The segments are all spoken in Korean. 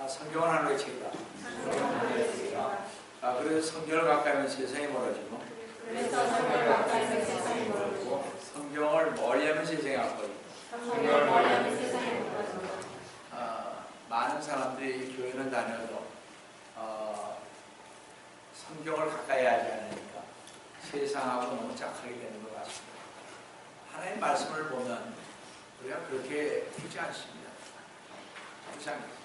성경은 하나님의 책이다. 그래서 성경을 가까이 하면 세상이 멀어지고, 성경을 멀리하면 세상이 아파지고. 많은 사람들이 교회는 다녀도 성경을 가까이 하지 않으니까 세상하고 너무 짝하게 되는 것 같습니다. 하나님의 말씀을 보면 우리가 그렇게 크지 않습니다. 이상입니다.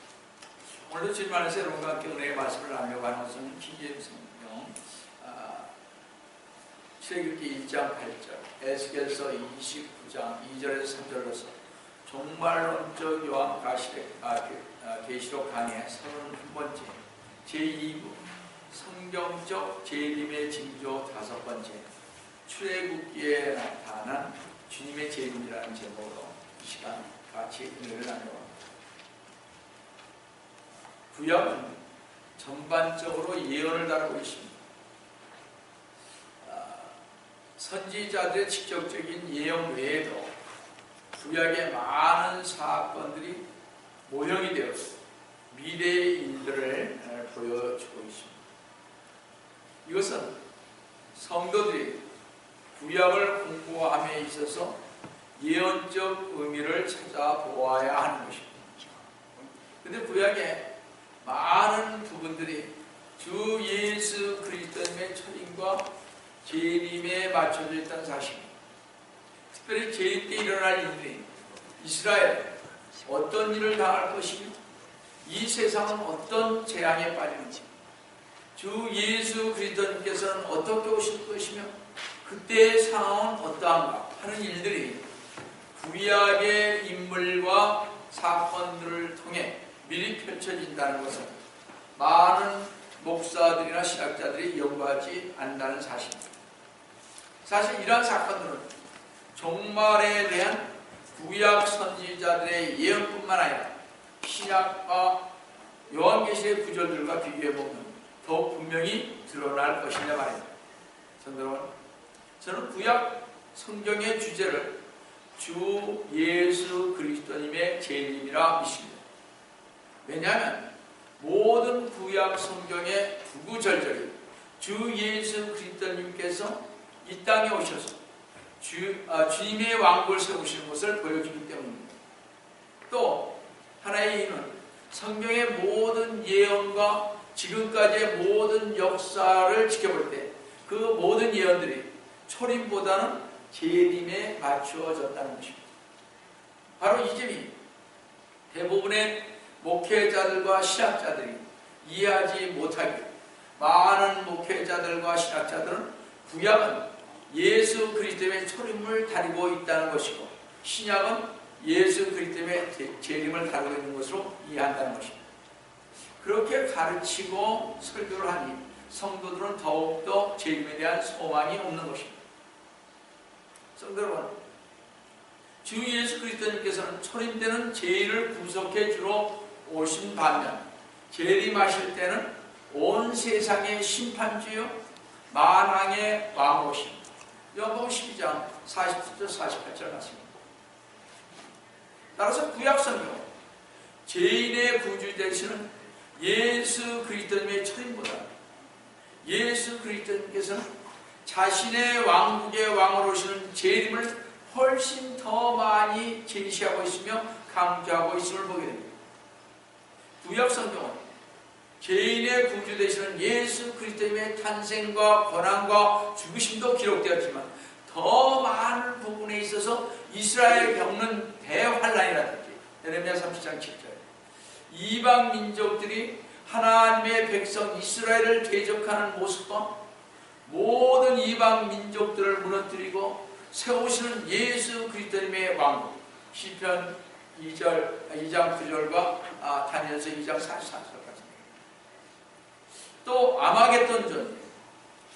오늘도 주님안에서 여러분과 함께 은혜의 말씀을 나누려고 하는 것은 킹제임스 성경 출애굽기 1장 8절, 에스겔서 29장 2절에서 3절로서 종말론적 요한 계시록 강의 31번째 제2부 성경적 재림의 징조 5번째 출애굽기에 나타난 주님의 재림이라는 제목으로 이 시간 같이 은혜를 나누어 구약은 전반적으로 예언을 다루고 있습니다. 선지자들의 직접적인 예언 외에도 구약의 많은 사건들이 모형이 되어서 미래의 일들을 보여주고 있습니다. 이것은 성도들이 구약을 공부함에 있어서 예언적 의미를 찾아보아야 하는 것입니다. 그런데 구약의 많은 부분들이 주 예수 그리스도님의 초림과 재림에 맞춰져 있다는 사실입니다. 특별히 재림 때 일어날 일들이 이스라엘 어떤 일을 당할 것이며 이 세상은 어떤 재앙에 빠지는지 주 예수 그리스도님께서는 어떻게 오실 것이며 그때의 상황은 어떠한가 하는 일들이 구약의 인물과 사건들을 통해 미리 펼쳐진다는 것은 많은 목사들이나 신학자들이 연구하지 않는다는 사실입니다. 사실 이러한 사건들은 종말에 대한 구약 선지자들의 예언뿐만 아니라 신약과 요한계시의 구절들과 비교해보면 더욱 분명히 드러날 것이냐 말입니다. 성도 여러분, 저는 구약 성경의 주제를 주 예수 그리스도님의 재림이라 믿습니다. 왜냐하면 모든 구약 성경의 구구절절이 주 예수 그리스도님께서 이 땅에 오셔서 주님의 왕국을 세우시는 것을 보여주기 때문입니다. 또 하나의 이유는 성경의 모든 예언과 지금까지의 모든 역사를 지켜볼 때 그 모든 예언들이 초림보다는 재림에 맞추어졌다는 것입니다. 바로 이 점이 대부분의 목회자들과 신학자들이 이해하지 못하기에 많은 목회자들과 신학자들은 구약은 예수 그리스도의 초림을 다루고 있다는 것이고 신약은 예수 그리스도의 재림을 다루고 있는 것으로 이해한다는 것입니다. 그렇게 가르치고 설교를 하니 성도들은 더욱더 재림에 대한 소망이 없는 것입니다. 성도 여러분, 주 예수 그리스도님께서는 초림 때는 죄인을 구속해 주러 오신 반면 재림하실 때는 온 세상의 심판주요 만왕의 왕 오십니다. 요한복음 12장 47절 48절 말씀입니다. 따라서 구약성경 죄인의 구주 되시는 예수 그리스도님의 초림보다 예수 그리스도님께서는 자신의 왕국의 왕으로 오시는 재림을 훨씬 더 많이 제시하고 있으며 강조하고 있음을 보게 됩니다. 구약성경은 죄인의 구주 되시는 예수 그리스도님의 탄생과 고난과 죽으심도 기록되었지만 더 많은 부분에 있어서 이스라엘이 겪는 대환란이라든지 예레미야 30장 7절 이방 민족들이 하나님의 백성 이스라엘을 대적하는 모습과 모든 이방 민족들을 무너뜨리고 세우시는 예수 그리스도님의 왕국 시편 2장 9절과 다니엘서 2장 44절까지 또 아마겟돈 전쟁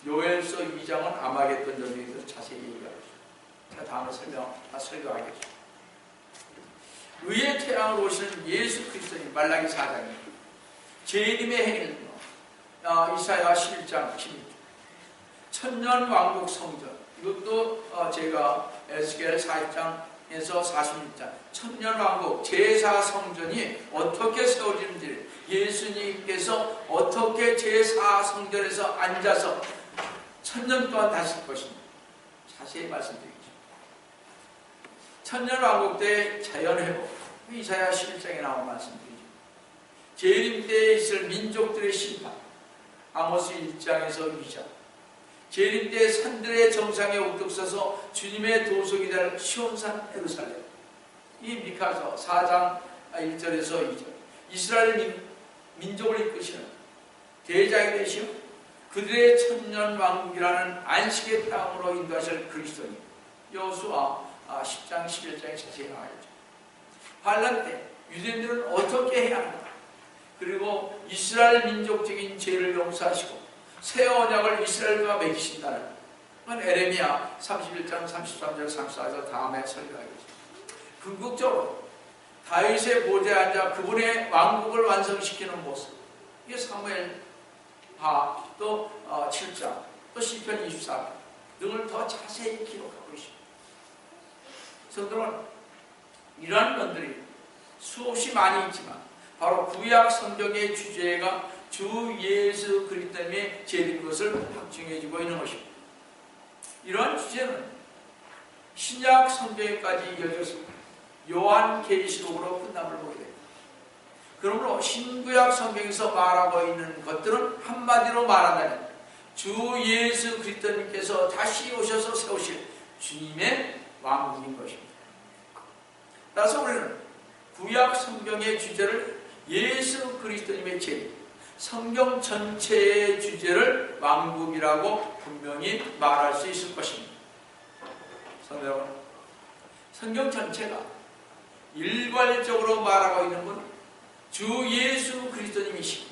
요엘서 2장은 아마겟돈 전쟁에 대해서 자세히 얘기하고 있습니다. 제가 다음에 설교하겠습니다. 의의 태양으로 오시는 예수 그리스도님 말라기 4장입니다. 재림의 행일 이사야 11장 16절 천년 왕국 성전 이것도 제가 에스겔 4장에 46장 천년왕국 제4성전이 어떻게 세워지는지, 예수님께서 어떻게 제4성전에서 앉아서 천년 동안 다실 것인지 자세히 말씀드리겠습니다. 천년왕국 때 자연회복, 이사야 11장에 나온 말씀드리죠. 재림 때에 있을 민족들의 심판, 아모스 1장에서 2장, 재림 때 산들의 정상에 우뚝 서서 주님의 도속이 될 시온산 예루살렘, 이 미카서 4장 1절에서 2절, 이스라엘 민족을 이끄시는 대장이 되시오 그들의 천년왕국이라는 안식의 땅으로 인도하실 그리스도님, 여호수아 10장 11장에 자세히 나와 있죠. 환란 때 유대인들은 어떻게 해야 하는가, 그리고 이스라엘 민족적인 죄를 용서하시고 새 언약을 이스라엘과 맺으신다는 건 에레미야 31장 33절 34절 다음에 설교하겠습니다. 궁극적으로 다윗의 보좌에 앉아 그분의 왕국을 완성시키는 모습, 이게 사무엘하 또 7장 또 시편 24편 등을 더 자세히 기록하고 있습니다. 성도는 이러한 것들이 수없이 많이 있지만 바로 구약 성경의 주제가 주 예수 그리스도의 재림 것을 확증해주고 있는 것입니다. 이러한 주제는 신약 성경에까지 이어져서 요한계시록으로 끝남을 보게 됩니다. 그러므로 신구약 성경에서 말하고 있는 것들은 한마디로 말한다면 주 예수 그리스도님께서 다시 오셔서 세우실 주님의 왕국인 것입니다. 따라서 우리는 구약 성경의 주제를 예수 그리스도님의 재림, 성경 전체의 주제를 왕국이라고 분명히 말할 수 있을 것입니다. 성도 여러분, 성경 전체가 일괄적으로 말하고 있는 건 주 예수 그리스도님이시고,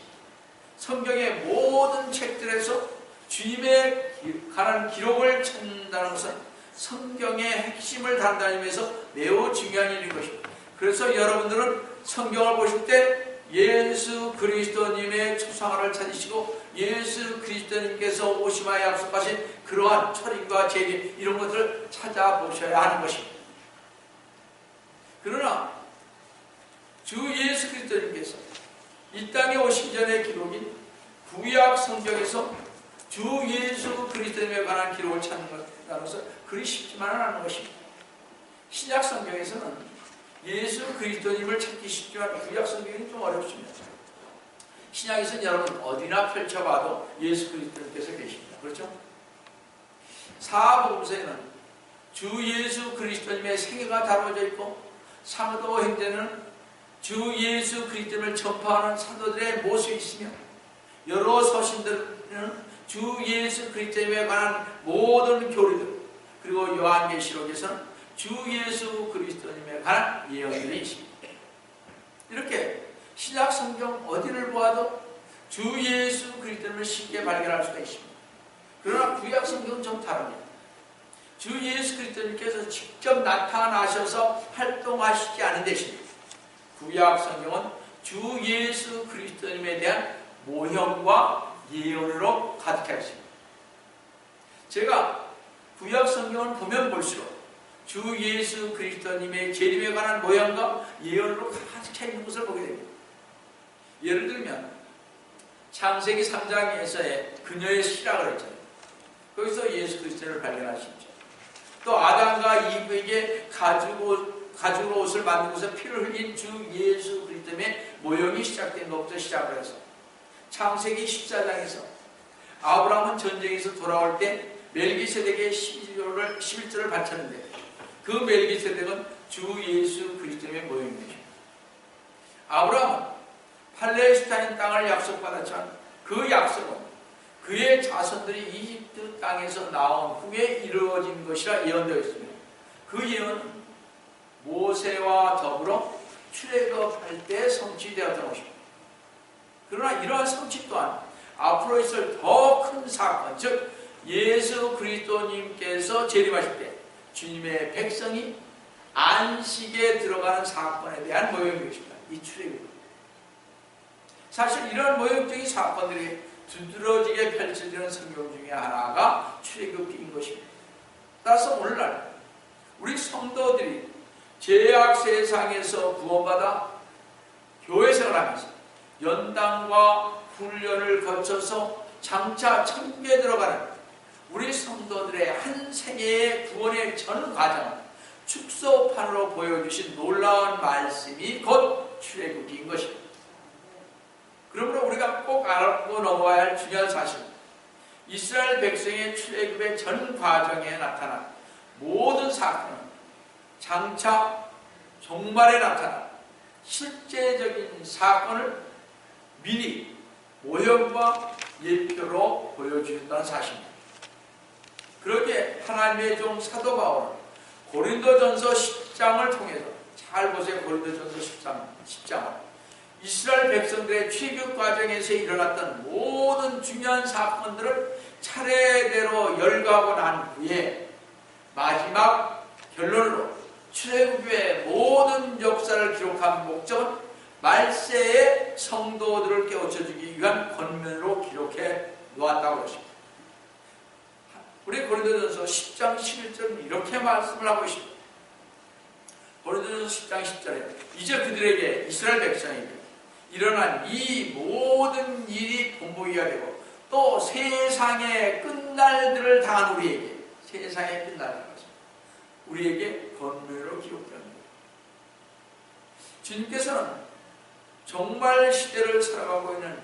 성경의 모든 책들에서 주님에 관한 기록을 찾는다는 것은 성경의 핵심을 단단히면서 매우 중요한 일인 것입니다. 그래서 여러분들은 성경을 보실 때 예수 그리스도님의 초상화를 찾으시고 예수 그리스도님께서 오심하여 약속하신 그러한 초림과 재림, 이런 것들을 찾아보셔야 하는 것입니다. 그러나 주 예수 그리스도님께서 이 땅에 오신 전의 기록인 구약 성경에서 주 예수 그리스도님에 관한 기록을 찾는 것은 그리 쉽지만은 않은 것입니다. 신약 성경에서는 예수 그리스도님을 찾기 쉽지만 구약 성경이 좀 어렵습니다. 신약에서는 여러분 어디나 펼쳐봐도 예수 그리스도님께서 계십니다. 그렇죠? 사복음서에는 주 예수 그리스도님의 생애가 다루어져 있고, 사도행전에는 주 예수 그리스도를 전파하는 사도들의 모습이 있으며, 여러 서신들은 주 예수 그리스도에 관한 모든 교리들, 그리고 요한계시록에서는 주 예수 그리스도님에 관한 예언들이 있습니다. 이렇게 신약 성경 어디를 보아도 주 예수 그리스도를 쉽게 발견할 수가 있습니다. 그러나 구약 성경은 좀 다릅니다. 주 예수 그리스도님께서 직접 나타나셔서 활동하시지 않은 대신 구약 성경은 주 예수 그리스도님에 대한 모형과 예언으로 가득해 있습니다. 제가 구약 성경을 보면 볼수록 주 예수 그리스도님의 재림에 관한 모형과 예언으로 가득해 있는 것을 보게 됩니다. 예를 들면 창세기 3장에서의 그녀의 시락을 했잖아요. 거기서 예수 그리스도를 발견하시죠. 또 아담과 이브에게 가죽으로 옷을 만들고서 피를 흘린 주 예수 그리스도의 모형이 시작된 것부터 시작을 해서 창세기 14장에서 아브라함은 전쟁에서 돌아올 때 멜기세덱의 11조를 바쳤는데 그 멜기세덱은 주 예수 그리스도의 모형입니다. 아브라함은 팔레스타인 땅을 약속받았지만 그 약속은 그의 자손들이 이집트 땅에서 나온 후에 이루어진 것이라 예언되어 있습니다. 그 예언은 모세와 더불어 출애굽할 때 성취되었던 것입니다. 그러나 이러한 성취 또한 앞으로 있을 더 큰 사건, 즉 예수 그리스도님께서 재림하실 때 주님의 백성이 안식에 들어가는 사건에 대한 모형인 것입니다. 이 출애굽. 사실 이런 모형적인 사건들이 두드러지게 펼쳐지는 성경 중에 하나가 출애굽기인 것입니다. 따라서 오늘날 우리 성도들이 죄악 세상에서 구원받아 교회 생활하면서 연단과 훈련을 거쳐서 장차 천국에 들어가는 우리 성도들의 한 생애의 구원의 전 과정을 축소판으로 보여주신 놀라운 말씀이 곧 출애굽기인 것입니다. 그러므로 우리가 꼭 알고 넘어가야 할 중요한 사실은 이스라엘 백성의 출애굽의 전 과정에 나타난 모든 사건은 장차 종말에 나타난 실제적인 사건을 미리 모형과 예표로 보여주셨다는 사실입니다. 그렇게 하나님의 종 사도 바울은 고린도전서 10장을 통해서, 잘 보세요. 고린도전서 10장을 이스라엘 백성들의 출애굽 과정에서 일어났던 모든 중요한 사건들을 차례대로 열거하고 난 후에 마지막 결론으로 출애굽의 모든 역사를 기록한 목적은 말세의 성도들을 깨우쳐주기 위한 권면으로 기록해 놓았다고 그러십니다. 우리 고린도전서 10장 11절은 이렇게 말씀을 하고 있습니다. 고린도전서 10장 10절에 이제 그들에게, 이스라엘 백성에게 일어난 이 모든 일이 본보기가 되고 또 세상의 끝날들을 당한 우리에게, 세상의 끝날을 우리에게 권면으로 기록됩니다. 주님께서는 종말 시대를 살아가고 있는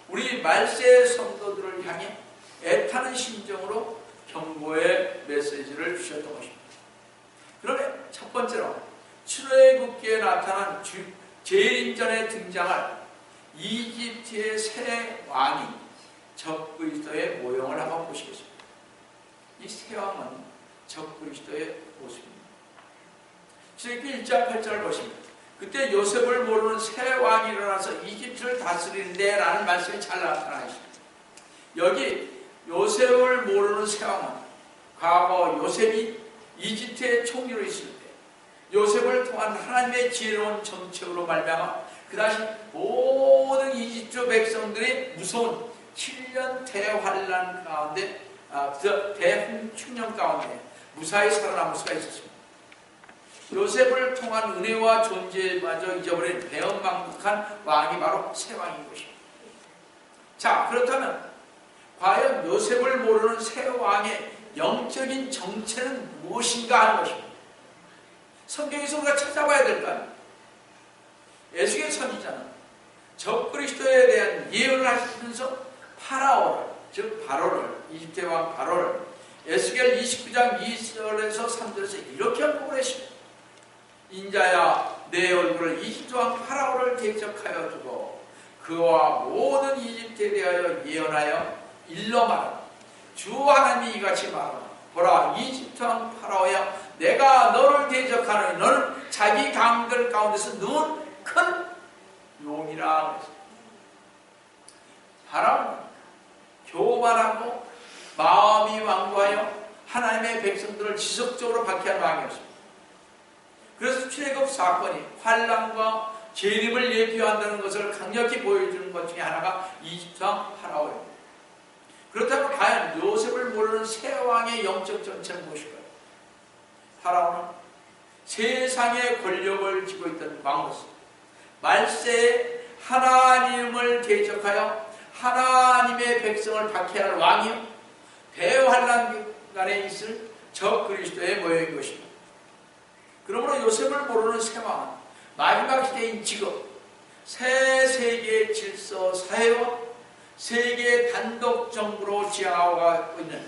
우리 말세 성도들을 향해 애타는 심정으로 경고의 메시지를 주셨던 것입니다. 그러면 첫 번째로 출애굽기에 나타난 재림전에 등장할 이집트의 새 왕이 적그리스도의 모형을 한번 보시겠습니다. 이 새 왕은 적그리스도의 모습입니다. 출애굽기 1장 8절을 보십니다. 그때 요셉을 모르는 새 왕이 일어나서 이집트를 다스리는데 라는 말씀이 잘 나타나 있습니다. 여기 요셉을 모르는 새 왕은 과거 요셉이 이집트의 총리로 있을 때 요셉을 통한 하나님의 지혜로운 정책으로 말미암아 그 당시 모든 이집트 백성들이 무서운 7년 대환란 가운데, 대흉축년 가운데 무사히 살아남을 수가 있었습니다. 요셉을 통한 은혜와 존재마저 잊어버린 배은망덕한 왕이 바로 새 왕인 것입니다. 자, 그렇다면 과연 요셉을 모르는 새 왕의 영적인 정체는 무엇인가 하는 것입니다. 성경에서 우리가 찾아봐야 될 거 아닙니까? 에스겔 선지자는 적그리스도에 대한 예언을 하시면서 파라오를, 즉 바로를, 이집트 왕 바로를 에스겔 29장 2절에서 3절에서 이렇게 언급을 했습니다. 인자야, 내 얼굴을 이집트 왕 파라오를 대적하여 두고 그와 모든 이집트에 대하여 예언하여 일러 말하라. 주 하나님이 이같이 말하라. 보라, 이집트 왕 파라오야, 내가 너를 대적하노니 너는 자기 강들 가운데서 누운 큰 용이라. 파라오는 교만하고 마음이 완고하여 하나님의 백성들을 지속적으로 박해한 왕이었습니다. 그래서 출애굽 사건이 환난과 재림을 예표한다는 것을 강력히 보여주는 것 중에 하나가 이집트 왕 파라오입니다. 그렇다면 과연 요셉을 모르는 새 왕의 영적 정체는 무엇일까요? 파라오는 세상의 권력을 쥐고 있던 왕으로서 말세에 하나님을 대적하여 하나님의 백성을 박해할 왕이요 대환란간에 있을 적그리스도의 모형인 것입니다. 그러므로 요셉을 모르는 새 왕은 마지막 시대인 지금 새 세계의 질서 사회와 세계 단독 정부로 지향하고 있는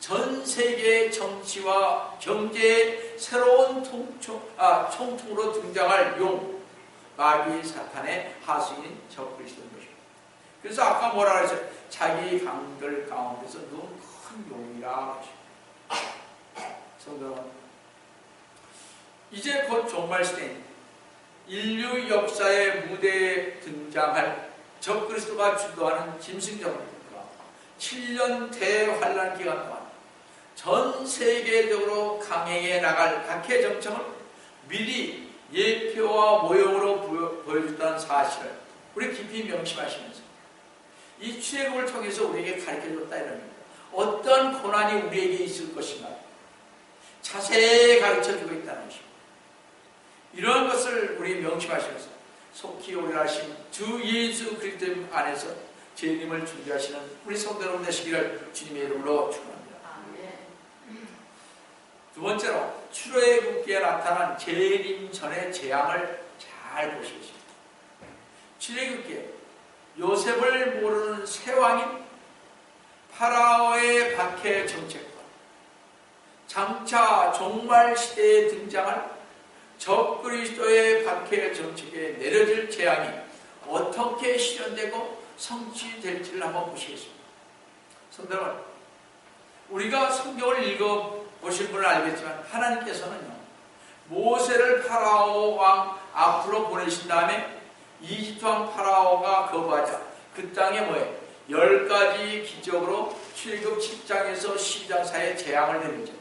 전 세계의 정치와 경제의 새로운 총통으로 등장할 용, 마귀 사탄의 하수인 적그리스도인 것입니다. 그래서 아까 뭐라 그랬어요? 자기 강들 가운데서 누운 큰 용이라 하십니다. 성경은 이제 곧 종말 시대인 인류 역사의 무대에 등장할 적그리스도가 주도하는 짐승전과 7년 대환란 기간 동안 전 세계적으로 강행해 나갈 박해 정책을 미리 예표와 모형으로 보여줬다는 사실을 우리 깊이 명심하시면서 이 출애굽을 통해서 우리에게 가르쳐줬다 이런 겁니다. 어떤 고난이 우리에게 있을 것인가 자세히 가르쳐주고 있다는 것입니다. 이러한 것을 우리 명심하시면서 속히 오리라 하신 주 예수 그리스도 안에서 재림을 준비하시는 우리 성도 여러분 되시기를 주님의 이름으로 축원합니다. 두 번째로 출애굽기에 나타난 재림 전의 재앙을 잘 보시겠습니다. 출애굽기에 요셉을 모르는 새 왕인 파라오의 박해 정책과 장차 종말 시대에 등장할 적그리스도의 박해 정책에 내려질 재앙이 어떻게 실현되고 성취될지를 한번 보시겠습니다. 성도 여러분, 우리가 성경을 읽어보신 분은 알겠지만 하나님께서는요, 모세를 파라오 왕 앞으로 보내신 다음에 이집트 왕 파라오가 거부하자 그 땅에 뭐예요? 10가지 기적으로 출애굽 10장에서 12장 사이에 재앙을 내리죠.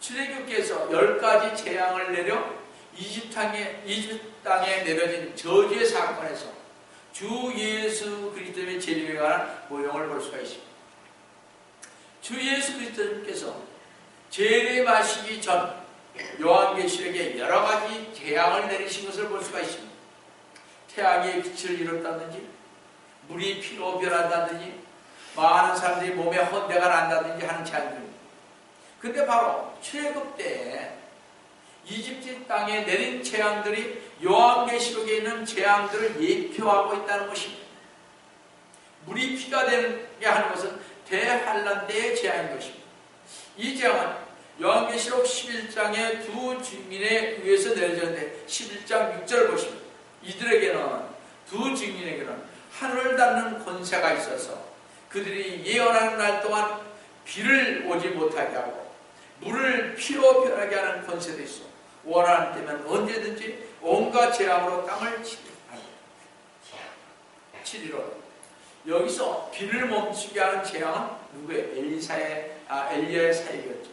출애굽기에서 10가지 재앙을 내려 이집트 땅에 내려진 저주의 사건에서 주 예수 그리스도의 재림에 관한 모형을 볼 수가 있습니다. 주 예수 그리스도님께서 재림하시기 전 요한계시록에 여러 가지 재앙을 내리신 것을 볼 수가 있습니다. 태양의 빛을 잃었다든지, 물이 피로 변한다든지, 많은 사람들이 몸에 헌대가 난다든지 하는 재앙들입니다. 근데 바로 출애굽 때 이집트 땅에 내린 재앙들이 요한계시록에 있는 재앙들을 예표하고 있다는 것입니다. 물이 피가 되게 하는 것은 대환란 때의 재앙인 것입니다. 이 재앙은 요한계시록 11장의 두 증인에 의해서 내려졌는데 11장 6절을 보시면 이들에게는, 두 증인에게는 하늘을 닫는 권세가 있어서 그들이 예언하는 날 동안 비를 오지 못하게 하고 물을 피로 변하게 하는 권세도 있어 원하는 때면 언제든지 온갖 재앙으로 땅을 치리로. 여기서 비를 멈추게 하는 재앙은 누구의? 엘리야의 사역이었죠.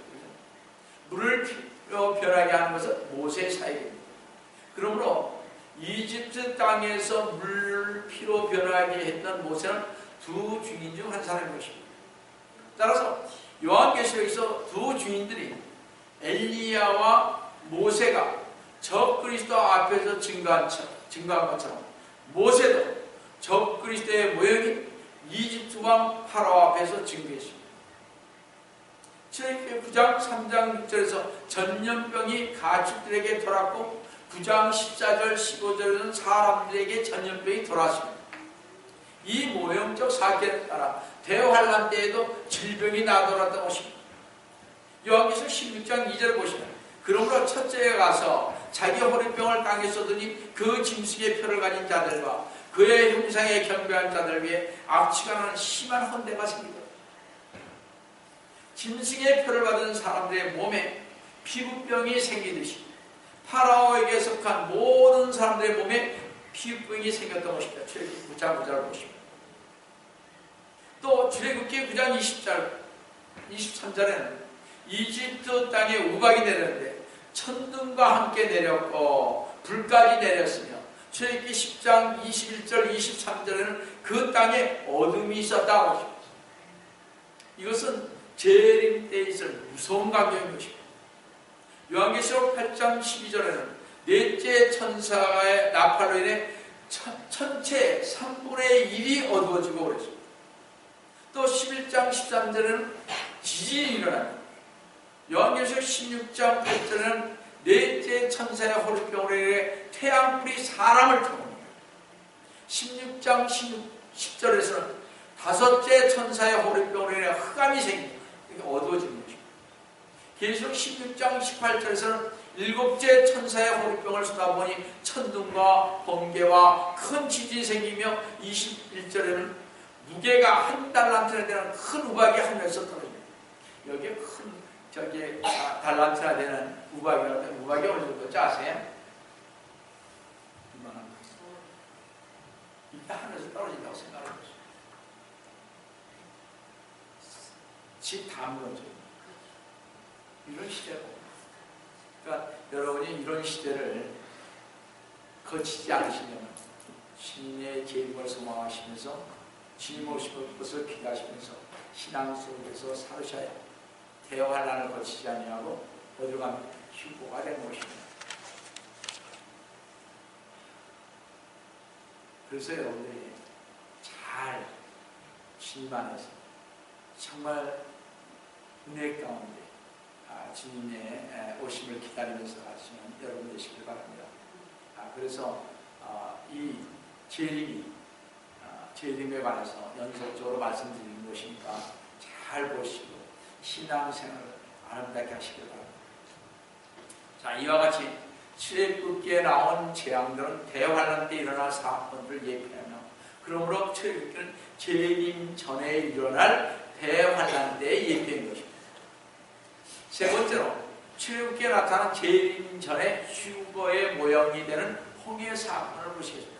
물을 피로 변하게 하는 것은 모세의 사역입니다. 그러므로 이집트 땅에서 물을 피로 변하게 했던 모세는 두 증인 중 한 사람인 것입니다. 따라서 요한계시록에서 두 증인들이 엘리야와 모세가 적그리스도 앞에서 증거한 것처럼 모세도 적그리스도의 모형인 이집트 왕 파라오 앞에서 증거했습니다. 출애굽기 9장 3장 6절에서 전염병이 가축들에게 돌았고 9장 14절 15절에는 사람들에게 전염병이 돌았습니다. 이 모형적 사건에 따라 대환란 때에도 질병이 나돌았던 것입니다. 요한계시록 16장 2절을 보시면 그러므로 첫째에 가서 자기 호리병을 땅에 쏟으니 그 짐승의 표를 가진 자들과 그의 형상에 경배한 자들 위해 악취가 나는 심한 헌대가 생기더라. 짐승의 표를 받은 사람들의 몸에 피부병이 생기듯이 파라오에게 속한 모든 사람들의 몸에 피부병이 생겼던 것입니다. 출애굽기 9장 9절을 보십니다. 또 출애굽기 9장 23절에는 이집트 땅에 우박이 내렸는데 천둥과 함께 내렸고 불까지 내렸으며 출애굽기 10장 21절 23절에는 그 땅에 어둠이 있었다고 하십니다. 이것은 재림 때에 있을 무서운 광경인 것입니다. 요한계시록 8장 12절에는 넷째 천사의 나팔로 인해 천체 3분의 1이 어두워지고 그랬습니다. 또 11장 13절에는 지진이 일어납니다. 요한계시록 16장 8절에는 넷째 천사의 호리병으로 인해 태양불이 사람을 태웁니다. 16장 10절에서는 다섯째 천사의 호리병으로 인해 흑암이 생깁니다. 어두워지는 것입니다. 계시록 16장 18절에서는 일곱째 천사의 호리병을 쏟아보니 천둥과 번개와 큰 지진이 생기며 21절에는 무게가 한 달란트나 되는 큰 우박이 하늘에서 떨어집니다. 여기에 큰 달란트나 되는 우박이 어느 정도인지 아세요? 이만한 거. 이게 하늘에서 떨어진다고 생각해보세요. 집 다 무너져요. 이런 시대고. 그러니까 여러분이 이런 시대를 거치지 않으시면 신의 재림을 소망하시면서 주님 오실 것을 기대하시면서 신앙 속에서 살으셔야 대환란을 거치지 아니하고 어디로 가면 휴거가 된 것입니다. 그래서 여러분들이 잘 주님 안에서 정말 은혜 가운데 주님의 오심을 기다리면서 가시는 여러분 되시길 바랍니다. 그래서 이 재림에 관해서 연속적으로 말씀드리는 것이니까 잘 보시고 신앙생활을 아름답게 하시길 바랍니다. 자, 이와 같이 출애굽기에 나온 재앙들은 대환란 때 일어날 사건들을 예표하며, 그러므로 출애굽기는 재림 전에 일어날 대환란 때의 예표인 것입니다. 세 번째로 출애굽기에 나타난 재림 전에 휴거의 모형이 되는 홍해 사건을 보시겠습니다.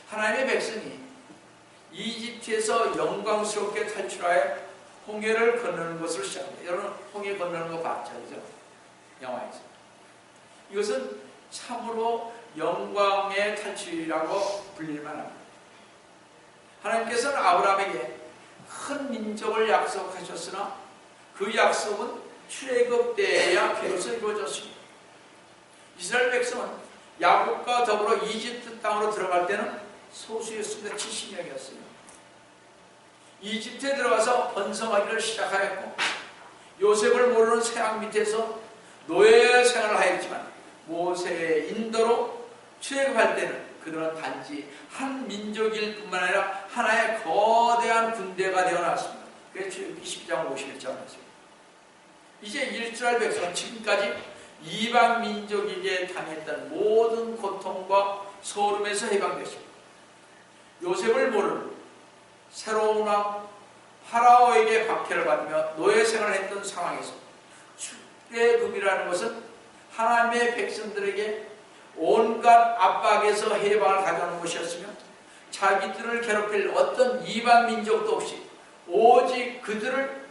하나님의 백성이 이집트에서 영광스럽게 탈출하여 홍해를 건너는 것을 시작합니다. 여러분 홍해 건너는 거 봤죠? 그죠? 영화에서. 이것은 참으로 영광의 탈출이라고 불릴만 합니다. 하나님께서는 아브라함에게 큰 민족을 약속하셨으나 그 약속은 출애굽 때에야 비로소 이루어졌습니다. 이스라엘 백성은 야곱과 더불어 이집트 땅으로 들어갈 때는 소수였습니다. 70명이었어요. 이집트에 들어가서 번성하기를 시작하였고, 요셉을 모르는 세상 밑에서 노예 생활을 하였지만 모세의 인도로 출애굽할 때는 그들은 단지 한 민족일 뿐만 아니라 하나의 거대한 군대가 되어났습니다. 그래서 출애굽기 12장 51절 말씀. 이제 이스라엘 백성은 지금까지 이방 민족에게 당했던 모든 고통과 소름에서 해방됐습니다. 요셉을 모르는 새로운 왕 파라오에게 박해를 받으며 노예 생활을 했던 상황에서 출애굽이라는 것은 하나님의 백성들에게 온갖 압박에서 해방을 가져오는 것이었으며, 자기들을 괴롭힐 어떤 이방 민족도 없이 오직 그들을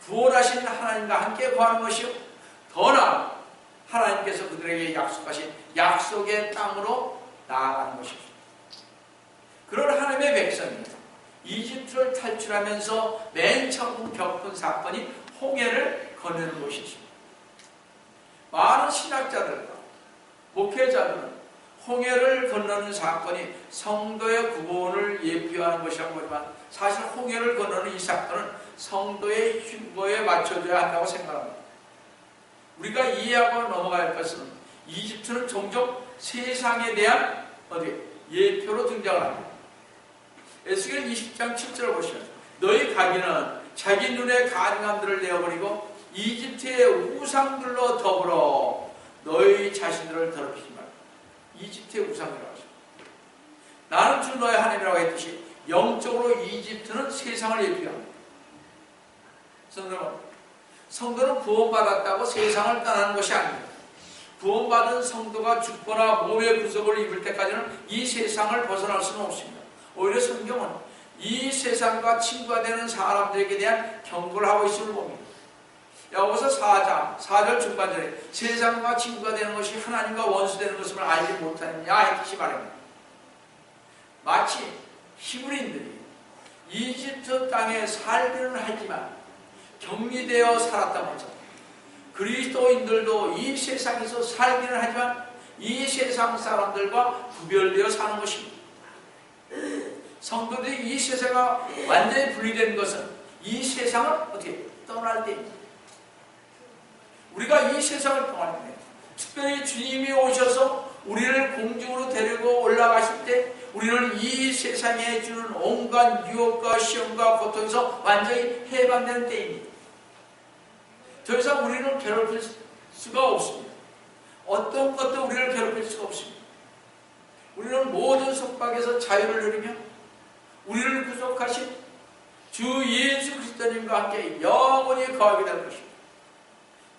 구원하신 하나님과 함께 구하는 것이요, 더 나아 하나님께서 그들에게 약속하신 약속의 땅으로 나아가는 것입니다. 그런 하나님의 백성이 이집트를 탈출하면서 맨 처음 겪은 사건이 홍해를 건너는 것이었습니다. 많은 신학자들과 목회자들은 홍해를 건너는 사건이 성도의 구원을 예표하는 것이라고 보지만, 사실 홍해를 건너는 이 사건은 성도의 휴거에 맞춰져야 한다고 생각합니다. 우리가 이해하고 넘어가야 할 것은 이집트는 종종 세상에 대한 예표로 등장을 합니다. 에스겔 20장 7절을 보시면, 너희 가기는 자기 눈에 가증함들을 내어버리고 이집트의 우상들로 더불어 너희 자신들을 더럽히지 말라. 이집트의 우상이라고 하십니다. 나는 주 너의 하나님이라고 했듯이 영적으로 이집트는 세상을 예표합니다. 성도는 구원받았다고 세상을 떠나는 것이 아닙니다. 구원받은 성도가 죽거나 몸의 구속을 입을 때까지는 이 세상을 벗어날 수는 없습니다. 오히려 성경은 이 세상과 친구가 되는 사람들에게 대한 경고를 하고 있음을 봅니다. 야고보서 4장 4절 중반절에 세상과 친구가 되는 것이 하나님과 원수되는 것을 알지 못하느냐 이 뜻이 말입니다. 마치 히브리인들이 이집트 땅에 살기는 하지만 격리되어 살았다면서, 그리스도인들도 이 세상에서 살기는 하지만 이 세상 사람들과 구별되어 사는 것입니다. 성도들이 이 세상과 완전히 분리된 것은 이 세상을 어떻게 떠날 때입니다. 우리가 이 세상을 떠날 때, 특별히 주님이 오셔서 우리를 공중으로 데리고 올라가실 때, 우리는 이 세상에 주는 온갖 유혹과 시험과 고통에서 완전히 해방되는 때입니다. 더 이상 우리는 괴롭힐 수가 없습니다. 어떤 것도 우리를 괴롭힐 수가 없습니다. 우리는 모든 속박에서 자유를 누리며 우리를 구속하신 주 예수 그리스도님과 함께 영원히 거하게 될 것입니다.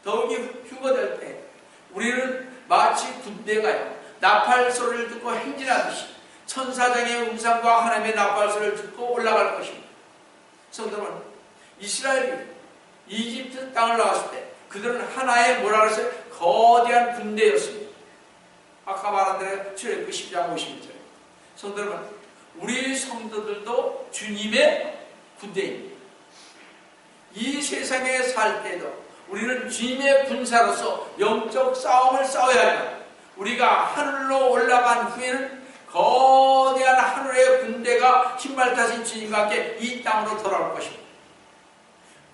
더욱이 휴거될 때 우리는 마치 군대가요, 나팔 소리를 듣고 행진하듯이 천사장의 음성과 하나님의 나팔 소리를 듣고 올라갈 것입니다. 성도는 이스라엘이 이집트 땅을 나갔을 때 그들은 하나의 뭐라 그랬어요? 거대한 군대였습니다. 아까 말한 대로 출애굽기 10장 51절에. 성도 여러분, 우리 성도들도 주님의 군대입니다. 이 세상에 살 때도 우리는 주님의 군사로서 영적 싸움을 싸워야 합니다. 우리가 하늘로 올라간 후에는 거대한 하늘의 군대가 신발 타신 주님과 함께 이 땅으로 돌아올 것입니다.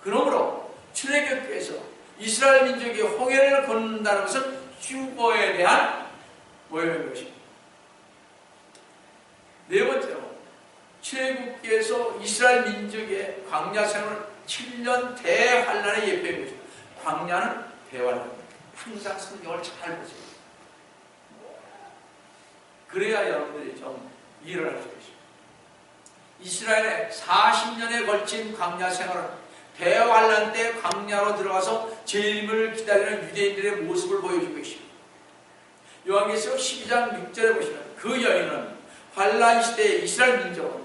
그러므로 출애굽기에서 이스라엘 민족이 홍해를 건넌다는 것은 휴거에 대한 모형인 것입니다. 네 번째로 출애굽기에서 이스라엘 민족의 광야 생활은 7년 대환란의 예표인 것입니다. 광야는 대환란입니다. 항상 성경을 잘 보세요. 그래야 여러분들이 좀 이해를 할 수 있습니다. 이스라엘의 40년에 걸친 광야 생활은 대환란 때 광야로 들어가서 재림을 기다리는 유대인들의 모습을 보여주고 있습니다. 요한계시록 12장 6절에 보시면 그 여인은 환란 시대의 이스라엘 민족은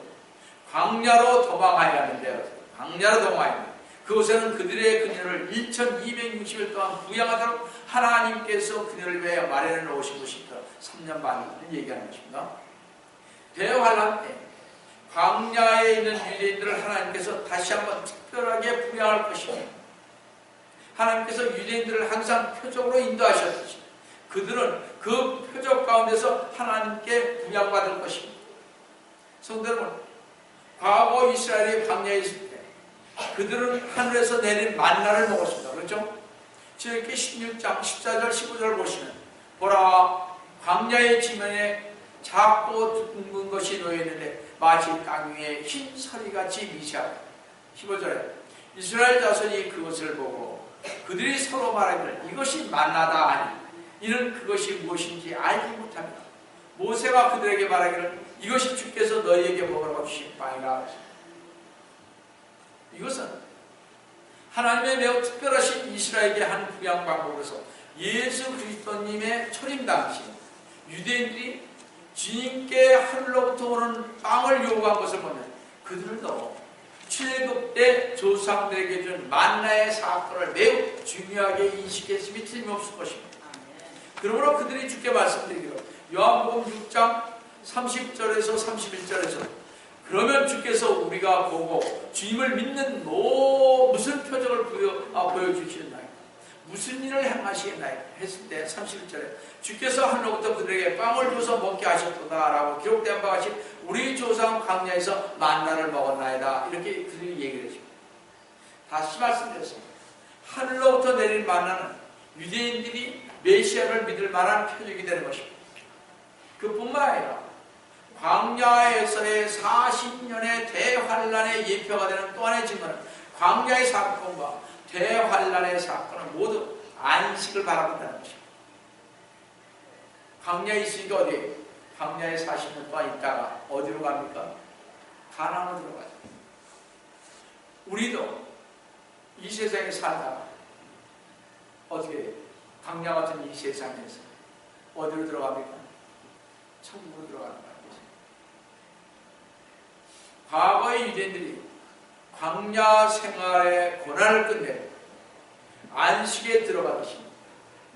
광야로 도망하여야 하는데 광야로 도망하여 그곳에는 그들의 그녀를 1260일 동안 부양하도록 하나님께서 그녀를 위하여 마련해 놓으신 것이다. 3년 반을 얘기하는 것입니다. 대환란 때 광야에 있는 유대인들을 하나님께서 다시 한번 특별하게 부양할 것입니다. 하나님께서 유대인들을 항상 표적으로 인도하셨듯이 그들은 그 표적 가운데서 하나님께 부양받을 것입니다. 성도 여러분, 과거 이스라엘이 광야에 있을 때 그들은 하늘에서 내린 만나를 먹었습니다. 그렇죠? 출애굽기 16장 14절 15절을 보시면 보라 광야의 지면에 작고 둥근 것이 놓여있는데 마치 땅 위에 흰 서리같이 미시하다. 15절에 이스라엘 자손이 그것을 보고 그들이 서로 말하기를 이것이 만나다 하니 이는 그것이 무엇인지 알지 못합니다. 모세가 그들에게 말하기를 이것이 주께서 너희에게 먹으라고 주신 빵이라. 이것은 하나님의 매우 특별하신 이스라엘에게 한 부양 방법으로서 예수 그리스도님의 초림 당시 유대인들이 주님께 하늘로부터 오는 빵을 요구한 것을 보면 그들도 출애굽 때 조상들에게 준 만나의 사건을 매우 중요하게 인식했음이 틀림없을 것입니다. 그러므로 그들이 주께 말씀드리기로 요한복음 6장 30절에서 31절에서 그러면 주께서 우리가 보고 주님을 믿는 무슨 표적을 보여주시나이까 무슨 일을 행하시겠나이까 했을 때 31절에 주께서 하늘로부터 그들에게 빵을 줘서 먹게 하셨도다 라고 기록된 바와 같이 우리 조상 광야에서 만나를 먹었나이다 이렇게 그들이 얘기를 했습니다. 다시 말씀드렸습니다. 하늘로부터 내린 만나는 유대인들이 메시아를 믿을 만한 표적이 되는 것입니다. 그뿐만 아니라 광야에서의 40년의 대환란의 예표가 되는 또 하나의 증거는 광야의 사건과 대환란의 사건은 모두 안식을 바라본다는 것입니다. 광야에 있으니까 어디에? 광야에 40년 동안 있다가 어디로 갑니까? 가나안으로 들어가죠. 우리도 이 세상에 살다가 어떻게 광야 같은 이 세상에서 어디로 들어갑니까? 천국으로 들어가는 거예요. 과거의 유대인들이 광야 생활의 고난을 끝내고 안식에 들어가듯이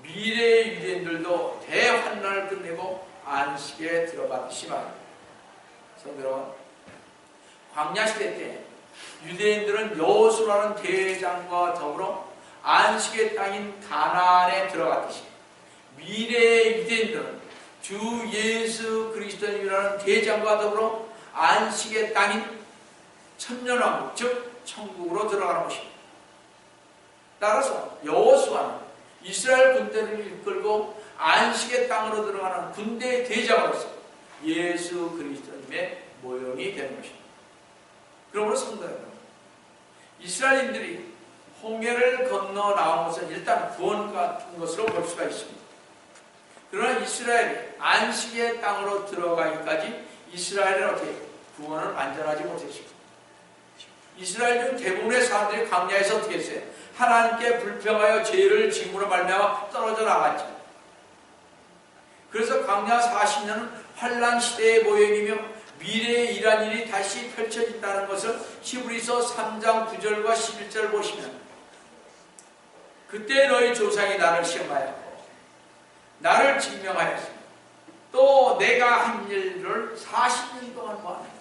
미래의 유대인들도 대환난을 끝내고 안식에 들어가듯이 말입니다. 성도 여러분, 광야 시대 때 유대인들은 여호수아라는 대장과 더불어 안식의 땅인 가나안에 들어갔듯이 미래의 유대인들은 주 예수 그리스도님이라는 대장과 더불어 안식의 땅인 천년왕국 즉 천국으로 들어가는 것입니다. 따라서 여호수아는 이스라엘 군대를 이끌고 안식의 땅으로 들어가는 군대의 대장으로서 예수 그리스도님의 모형이 되는 것입니다. 그러므로 성도 여러분, 이스라엘인들이 홍해를 건너 나온 것은 일단 구원 같은 것으로 볼 수가 있습니다. 그러나 이스라엘이 안식의 땅으로 들어가기까지 이스라엘은 어떻게 구원을 완전하지 못했습니다. 이스라엘 중 대부분의 사람들이 광야에서 어떻게 했어요? 하나님께 불평하여 죄를 지음으로 말미암아 떨어져 나갔죠. 그래서 광야 40년은 환란 시대의 모형이며 미래의 이러한 일이 다시 펼쳐진다는 것을 히브리서 3장 9절과 11절 보시면 그때 너희 조상이 나를 시험하였고 나를 증명하였습니다. 또 내가 한 일을 40년 동안 보았다.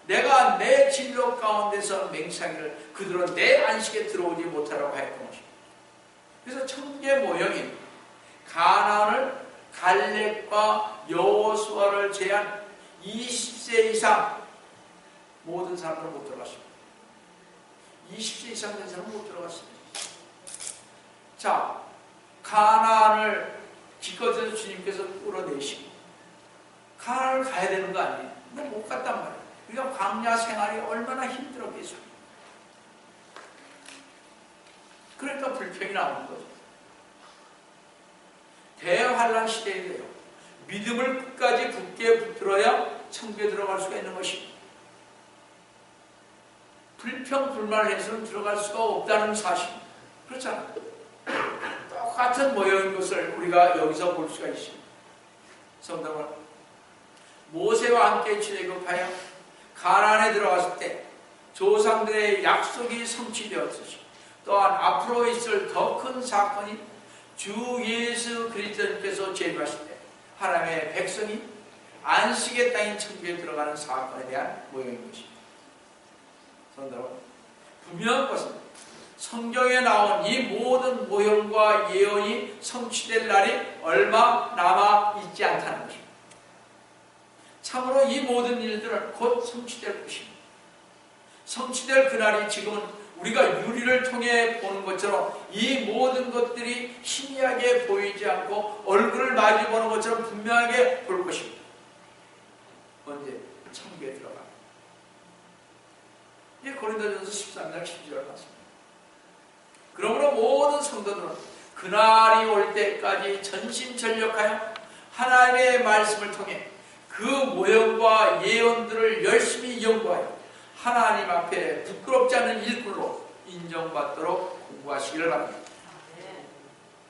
내가 내 진로 가운데서 맹세하기를 그들은 내 안식에 들어오지 못하라고 하였던 것입니다. 천개 모형인 가나안을 갈렙과 여호수아를 제한 20세 이상 모든 사람들은 못 들어갔습니다. 20세 이상 된 사람은 못 들어갔습니다. 자, 가나안을 기껏해서 주님께서 끌어내시고 가나안을 가야 되는 거 아니에요? 근데 못 갔단 말이에요. 그러니까 광야 생활이 얼마나 힘들었겠어요. 그러니까 불평이 나오는 거죠. 대환란 시대인데요. 믿음을 끝까지 굳게 붙들어야 천국에 들어갈 수가 있는 것입니다. 불평, 불만해서는 들어갈 수가 없다는 사실. 그렇잖아요. 똑같은 모형인 것을 우리가 여기서 볼 수가 있습니다. 성도들, 모세와 함께 출애굽하여 가나안에 들어갔을 때 조상들의 약속이 성취되었듯이 또한 앞으로 있을 더 큰 사건이 주 예수 그리스도께서 재림하실 때 하나님의 백성이 안식의 땅인 천국에 들어가는 사건에 대한 모형인 것입니다. 성도들, 분명한 것은 성경에 나온 이 모든 모형과 예언이 성취될 날이 얼마 남아 있지 않다는 것입니다. 참으로 이 모든 일들은 곧 성취될 것입니다. 성취될 그날이 지금은 우리가 유리를 통해 보는 것처럼 이 모든 것들이 희미하게 보이지 않고 얼굴을 마주 보는 것처럼 분명하게 볼 것입니다. 언제? 천국에 들어가. 이게 고린도전서 13장 10절을 봤습니다. 그러므로 모든 성도들은 그날이 올 때까지 전심전력하여 하나님의 말씀을 통해 그 모형과 예언들을 열심히 연구하여 하나님 앞에 부끄럽지 않은 일꾼으로 인정받도록 공부하시기를 바랍니다.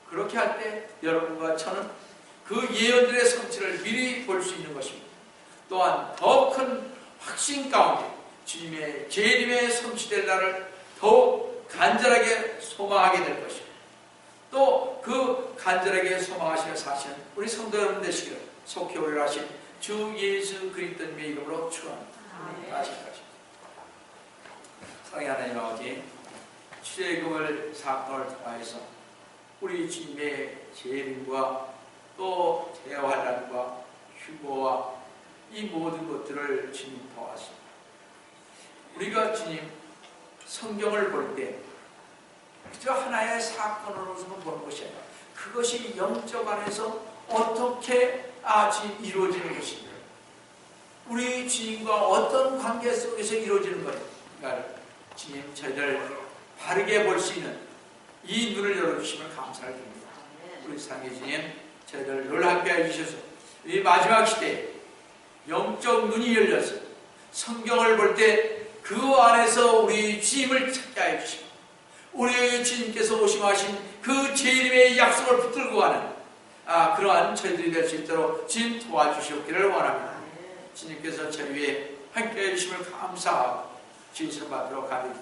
그렇게 할 때 여러분과 저는 그 예언들의 성취를 미리 볼 수 있는 것입니다. 또한 더 큰 확신 가운데 주님의 재림의 성취될 날을 더욱 간절하게 소망하게 될 것입니다. 또 그 간절하게 소망하시는 사실은 우리 성도 여러분 되시기를 속히 오리라 하신 주 예수 그리스도님의 이름으로 축원합니다. 아시겠습니까? 사랑의 하나님 아버지, 출애굽을 사건을 통하여서 우리 주님의 재림과 또 대환란과 휴거와 이 모든 것들을 주님 보았습니다. 우리가 주님 성경을 볼 때 그저 하나의 사건으로서만 보는 것이 아니라 그것이 영적 안에서 어떻게 지금 이루어지는 것인가, 우리 주님과 어떤 관계 속에서 이루어지는 것인가를 주님 저희를 바르게 볼 수 있는 이 눈을 열어주시면 감사를 드립니다. 우리 상해 주님 저희를 늘 함께해 주셔서 이 마지막 시대에 영적 눈이 열려서 성경을 볼 때 그 안에서 우리 주님을 찾게 해 주시고 우리 주님께서 오심하신 그 재림의 약속을 붙들고 가는 그러한 저희들이 될 수 있도록 주님 도와주시옵기를 원합니다. 주님께서 저희 위에 함께해 주심을 감사하고 주님 받도록 가르쳐